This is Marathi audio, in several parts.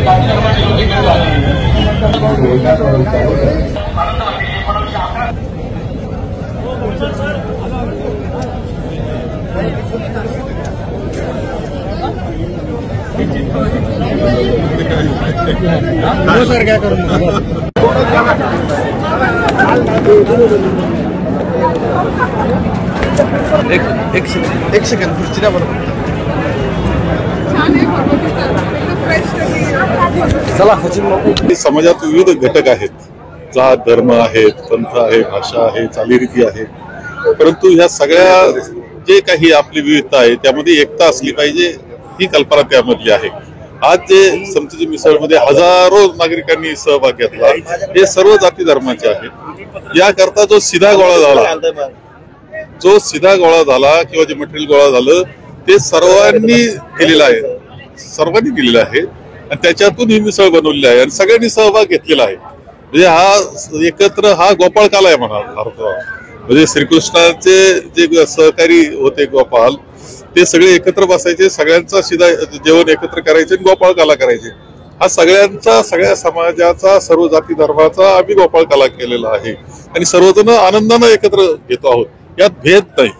सर क्या करूँ एक सेकंड खुर्चीला बरोबर समाजात विविध घटक आहेत, जात धर्म आहेत, पंथ आहे, भाषा आहे, चालीरीती आहे, परंतु ह्या सगळ्या जे काही आपली विविधता आहे त्यामध्ये एकता असली पाहिजे ही कल्पना त्यामधली आहे। आज जे समतेची मिसळमध्ये हजारो नागरिकांनी सहभाग घेतला, हे सर्व जाती धर्माचे आहेत। याकरता जो सीधा गोळा झाला किंवा जे मटेरियल गोळा झालं ते सर्वांनी दिलेलं आहे आणि त्याच्यातून ही मिसळ बनवलेली आहे आणि सगळ्यांनी सहभाग घेतलेला आहे। म्हणजे हा एकत्र हा गोपाळ काल आहे म्हणा अर्थ, म्हणजे श्रीकृष्णाचे जे सहकारी होते गोपाल ते सगळे एकत्र बसायचे, सगळ्यांचा सीधा जेवण एकत्र करायचे आणि गोपाळ काला करायचे। हा सगळ्यांचा, सगळ्या समाजाचा, सर्व जाती धर्माचा आम्ही गोपाळ काला केलेला आहे आणि सर्वजण आनंदाने एकत्र येतो आहोत। यात भेद नाही,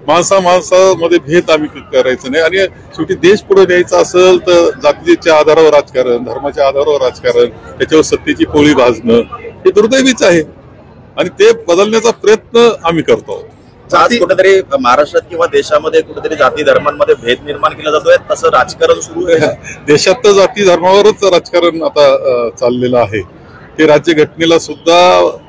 माणसामध्ये भेद आम्ही करायचं नाही आणि शेवटी देश पुढे न्यायचा असेल तर जातीच्या आधारावर राजकारण, धर्माच्या आधारावर राजकारण, त्याच्यावर सत्तेची पोळी भाजणं हे दुर्दैवीच आहे आणि ते बदलण्याचा प्रयत्न आम्ही करतो। आज कुठेतरी महाराष्ट्रात किंवा देशामध्ये कुठेतरी जाती धर्मांमध्ये भेद निर्माण केला जातोय, तसं राजकारण सुरू आहे। देशात तर जाती धर्मावरच राजकारण आता चाललेलं आहे, ते राज्यघटनेला सुद्धा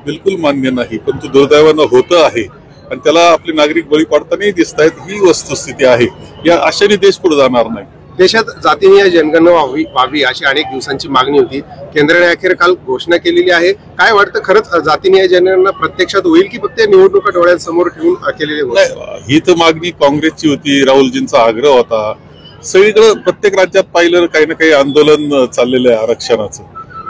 बिलकुल मान्य नाही, परंतु दुर्दैवानं होतं आहे आणि त्याला आपले नागरिक बळी पडतानाही दिसत आहेत। ही वस्तुस्थिती आहे, या आशेने देश पुढे जाणार नाही। देशात जातीय जनगणना व्हावी अशी अनेक दिवसांची मागणी होती, केंद्राने अखेर काल घोषणा केलेली आहे। काय वाटतं, खरंच जातीय जनगणना प्रत्यक्षात होईल की फक्त निवडणुका डोळ्यांसमोर ठेवून केलेली होती? ही तर मागणी काँग्रेसची होती, राहुलजींचा आग्रह होता। सगळीकडे प्रत्येक राज्यात पाहिलं काही ना काही आंदोलन चाललेलं आहे आरक्षणाचं।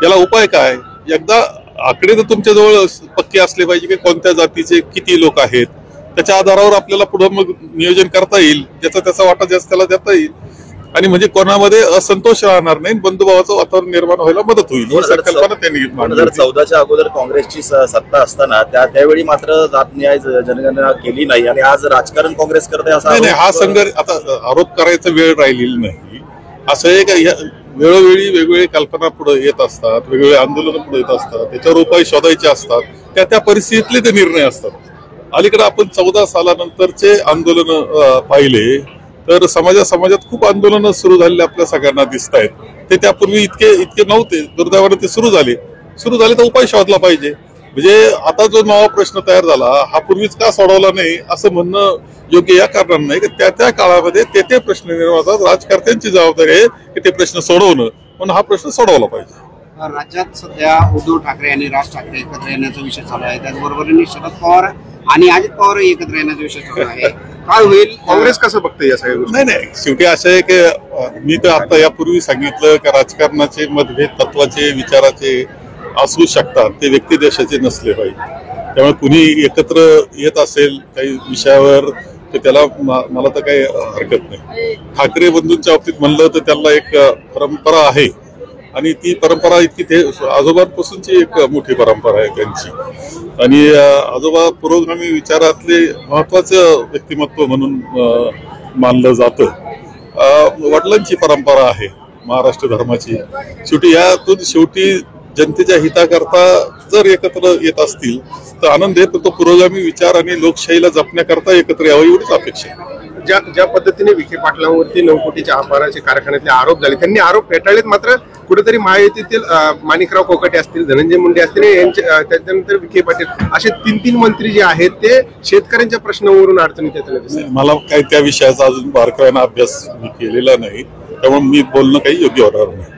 याला उपाय काय? एकदा आकडे तर तुमच्या जवळ पक्के असले पाहिजे की कोणत्या जातीचे किती लोक आहेत, त्याच्या आधारावर आपल्याला पुढे मग नियोजन करता येईल, ज्याचा त्याचा वाटा जास्त त्याला देता येईल आणि म्हणजे कोणामध्ये असंतोष राहणार नाही, बंधुभावाचं वातावरण निर्माण व्हायला मदत होईल ही संकल्पना त्यांनी मांडली। 2014च्या अगोदर काँग्रेसची सत्ता असताना त्यावेळी मात्र जात न्याय जनगणना केली नाही आणि आज राजकारण काँग्रेस करते असा नाही। हा संघर्ष आता आरोप करायचा वेळ राहिलेली नाही, असं एक वेळोवेळी वेगवेगळी कल्पना पुढे येत असतात, वेगवेगळे आंदोलन पुढे येत असतात, त्याच्यावर उपाय शोधायचे असतात, त्या परिस्थितीतले ते निर्णय असतात। अलीकडे आपण 14 सालानंतरचे आंदोलन पाहिले तर समाजात खूप आंदोलन सुरू झालेले आपल्या सगळ्यांना दिसत आहेत। ते त्यापूर्वी इतके नव्हते, दुर्दैवाने ते सुरू झाले तर उपाय शोधला पाहिजे। म्हणजे आता जो नवा प्रश्न तयार झाला हा पूर्वीच का सोडवला नाही असं म्हणणं योग्य या कारणाने नाही की त्या काळामध्ये ते प्रश्न निर्माण होतात, राजकारत्यांची जबाबदारी आहे की ते प्रश्न सोडवणं, म्हणून हा प्रश्न सोडवला पाहिजे। राज्यात सध्या उद्धव ठाकरे आणि राज ठाकरे एकत्र येण्याचा विषय चालू आहे, त्याचबरोबर शरद पवार आणि अजित पवार एकत्र येण्याचा विषय चालू आहे। काय होईल, काँग्रेस कसं बघते या सगळ्या गोष्टी? नाही, शेवटी असं आहे की मी तर आता यापूर्वी सांगितलं की राजकारणाचे मतभेद तत्वाचे विचाराचे असू शकतात, ते व्यक्ती देशाचे नसले पाहिजे। त्यामुळे कुणी एकत्र येत असेल काही विषयावर तर त्याला मला तर काही हरकत नाही। ठाकरे बंधूंच्या बाबतीत म्हणलं तर त्यांना एक परंपरा आहे आणि ती परंपरा इतकी ते आजोबांपासूनची एक मोठी परंपरा आहे त्यांची आणि आजोबा पुरोगामी विचारातले महत्वाचं व्यक्तिमत्व म्हणून मानलं जातं। वडिलांची परंपरा आहे महाराष्ट्र धर्माची। शेवटी जनतेच्या हिताकरता जर एकत्र येत असतील तर आनंद आहे, पण तो पुरोगामी विचार आणि लोकशाहीला जपण्याकरता एकत्र यावं एवढीच अपेक्षा आहे। ज्या पद्धतीने विखे पाटलांवरती 9 कोटीच्या अपहाराचे कारखान्यातले आरोप झाले, त्यांनी आरोप फेटाळलेत, मात्र कुठेतरी महायुतीतील माणिकराव कोकाटे असतील, धनंजय मुंडे असतील, त्याच्यानंतर विखे पाटील असे 3 मंत्री जे आहेत ते शेतकऱ्यांच्या प्रश्नावरून अडचणीत येतात। मला काही त्या विषयाचा अजून बारकाईने अभ्यास मी केलेला नाही, त्यामुळे मी बोलणं काही योग्य होणार नाही।